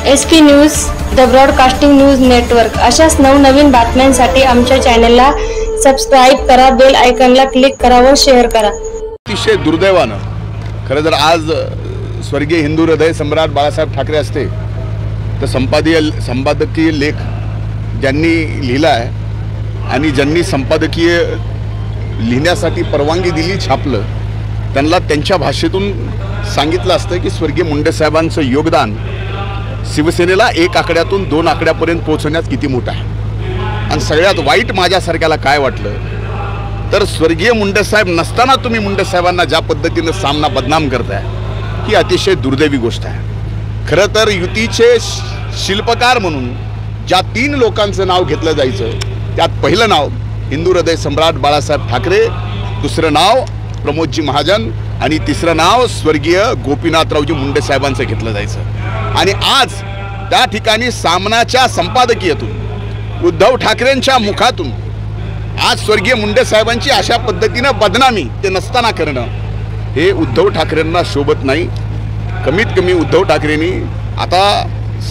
SP news, the broadcasting news network अशाच नवनवीन बातम्यांसाठी आमच्या चॅनलला सबस्क्राइब करा, बेल आयकॉनला क्लिक करा व शेअर करा। अतिशय दुर्दैवानं खरं तर आज स्वर्गीय हिंदू हृदय सम्राट बाळासाहेब ठाकरे असते तर संपादकीय लेख ज्यांनी लिहिला आहे आणि ज्यांनी संपादकीय लिहिण्यासाठी परवानगी दिली, छापलं, त्यांना त्यांच्या भाषेतून सांगितलं असतं की स्वर्गीय मुंडे साहेबांचं योगदान शिवसेनेला 1 आकड्यातून 2 आकड्यापर्यंत पोहोचण्यात किती मोठं आहे। आणि सगळ्यात वाईट माझ्यासारख्याला काय वाटलं तर स्वर्गीय मुंडे साहेब नसताना तुम्ही मुंडे साहेबांना ज्या पद्धतीनं सामना बदनाम करताय ही अतिशय दुर्दैवी गोष्ट आहे। खरं तर युतीचे शिल्पकार म्हणून ज्या 3 लोकांचं नाव घेतलं जायचं त्यात पहिलं नाव हिंदू हृदय सम्राट बाळासाहेब ठाकरे, दुसरं नाव प्रमोदजी महाजन आणि तिसरं नाव स्वर्गीय गोपीनाथरावजी मुंडे साहेबांचं घेतलं जायचं। आणि आज त्या ठिकाणी सामनाच्या संपादकीयातून उद्धव ठाकरेंच्या मुखातून आज स्वर्गीय मुंडे साहेबांची अशा पद्धतीनं बदनामी ते नसताना करणं हे उद्धव ठाकरेंना शोभत नाही। कमीत कमी उद्धव ठाकरेंनी आता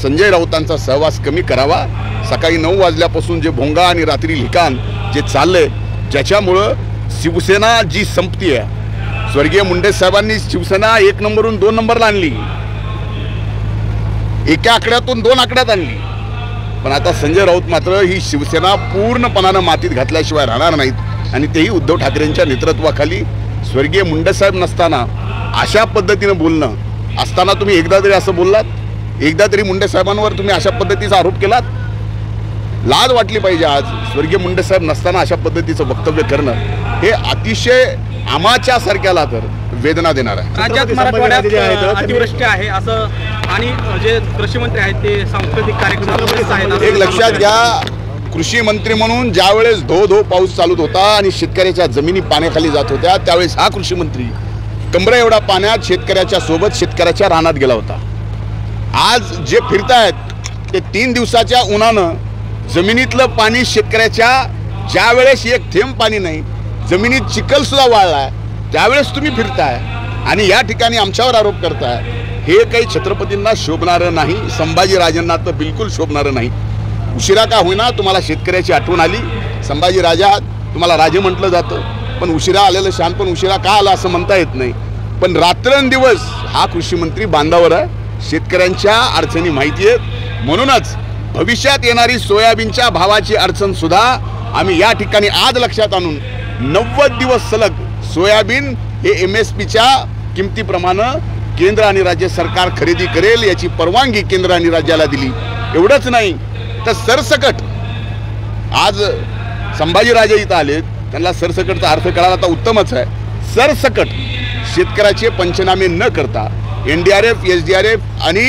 संजय राऊतांचा सहवास कमी करावा। सकाळी 9 वाजल्यापासून जे भोंगा आणि रात्री लिखाण जे चाललंय ज्याच्यामुळं शिवसेना जी संपती आहे, स्वर्गीय मुंडे साहेबांनी शिवसेना 1 नंबरहून 2 नंबरला आणली, 1 आकड्यातून 2 आकड्यात आणली, पण आता संजय राऊत मात्र ही शिवसेना पूर्णपणानं मातीत घातल्याशिवाय राहणार नाहीत। आणि तेही उद्धव ठाकरेंच्या नेतृत्वाखाली स्वर्गीय मुंडे साहेब नसताना अशा पद्धतीनं बोलणं असताना तुम्ही एकदा तरी असं बोललात, एकदा तरी मुंडे साहेबांवर तुम्ही अशा पद्धतीचा आरोप केलात? लाज वाटली पाहिजे। आज स्वर्गीय मुंडे साहेब नसताना अशा पद्धतीचं वक्तव्य करणं हे अतिशय आमाच्या सारख्याला तर वेदना देणार आहे। राज्यात मराठवाड्यात अतिवृष्टी आहे असं आणि जे कृषी मंत्री आहेत ते सांस्कृतिक कार्यक्रम आहेत। एक लक्षात घ्या, कृषी मंत्री म्हणून ज्यावेळेस धो पाऊस चालू होता आणि शेतकऱ्याच्या जमिनी पाण्याखाली जात होत्या त्यावेळेस हा कृषी मंत्री कमरे एवढा पाण्यात शेतकऱ्याच्या सोबत शेतकऱ्याच्या रानात गेला होता। आज जे फिरतायत ते 3 दिवसाच्या उन्हानं जमिनीतलं पाणी शेतकऱ्याच्या ज्यावेळेस एक थेंब पाणी नाही, जमिनीत चिखल सुद्धा वाळलाय, त्यावेळेस तुम्ही फिरताय आणि या ठिकाणी आमच्यावर आरोप करताय, हे काही छत्रपतींना शोभणारं नाही, संभाजीराजांना तर बिलकुल शोभणारं नाही। उशिरा का होईना तुम्हाला शेतकऱ्याची आठवण आली। संभाजीराजा तुम्हाला राजे म्हटलं जातं, पण उशिरा आलेलं शहाणपण उशिरा का आलं असं म्हणता येत नाही। पण रात्रंदिवस हा कृषी मंत्री बांधावर आहे, शेतकऱ्यांच्या अडचणी माहिती आहेत। म्हणूनच भविष्यात येणारी सोयाबीनच्या भावाची अडचण सुद्धा आम्ही या ठिकाणी आज लक्षात आणून 90 दिवस सलग सोयाबीन हे MSPच्या किमतीप्रमाणे केंद्र आणि राज्य सरकार खरेदी करेल याची परवानगी केंद्र आणि राज्याला दिली। एवढंच नाही तर सरसकट आज संभाजीराजे इथं आले, त्यांना सरसकटचा अर्थ कळाला तर उत्तमच आहे। सरसकट शेतकऱ्याचे पंचनामे न करता NDRF, SDRF आणि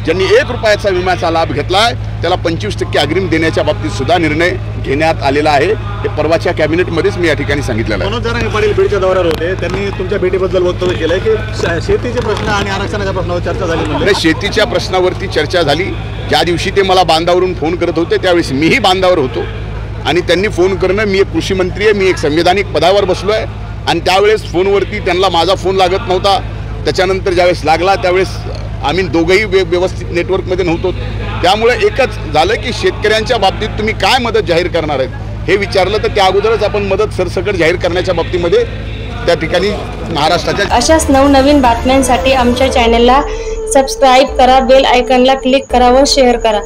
ज्यांनी 1 रुपयाचा विम्याचा लाभ घेतलाय त्याला 25% अग्रिम देण्याच्या बाबतीत सुद्धा निर्णय घेण्यात आलेला आहे। हे परवाच्या कॅबिनेटमध्येच मी या ठिकाणी सांगितलेलं आहे। मनोज जरांगे पाटील बीडच्या दौऱ्यावर होते, त्यांनी तुमच्या भेटीबद्दल वक्तव्य केलंय की शेतीचे प्रश्न आणि आरक्षणाच्या प्रश्नावर चर्चा झाली म्हणजे? शेतीच्या प्रश्नावरती चर्चा झाली। ज्या दिवशी ते मला बांधावरून फोन करत होते त्यावेळेस मीही बांधावर होतो आणि त्यांनी फोन करणं, मी एक कृषी मंत्री आहे, मी एक संविधानिक पदावर बसलो आहे आणि त्यावेळेस फोनवरती त्यांना माझा फोन लागत नव्हता। त्याच्यानंतर ज्यावेळेस लागला त्यावेळेस आम्ही दोघंही व्यवस्थित नेटवर्कमध्ये नव्हतो। त्यामुळे एकच झालं की शेतकऱ्यांच्या बाबतीत तुम्ही काय मदत जाहीर करणार आहेत हे विचारलं तर त्या अगोदरच आपण मदत सरसकट जाहीर करण्याच्या बाबतीमध्ये त्या ठिकाणी महाराष्ट्राच्या अशाच नवनवीन बातम्यांसाठी आमच्या चॅनलला सबस्क्राइब करा, बेल आयकॉनला क्लिक करा व शेअर करा।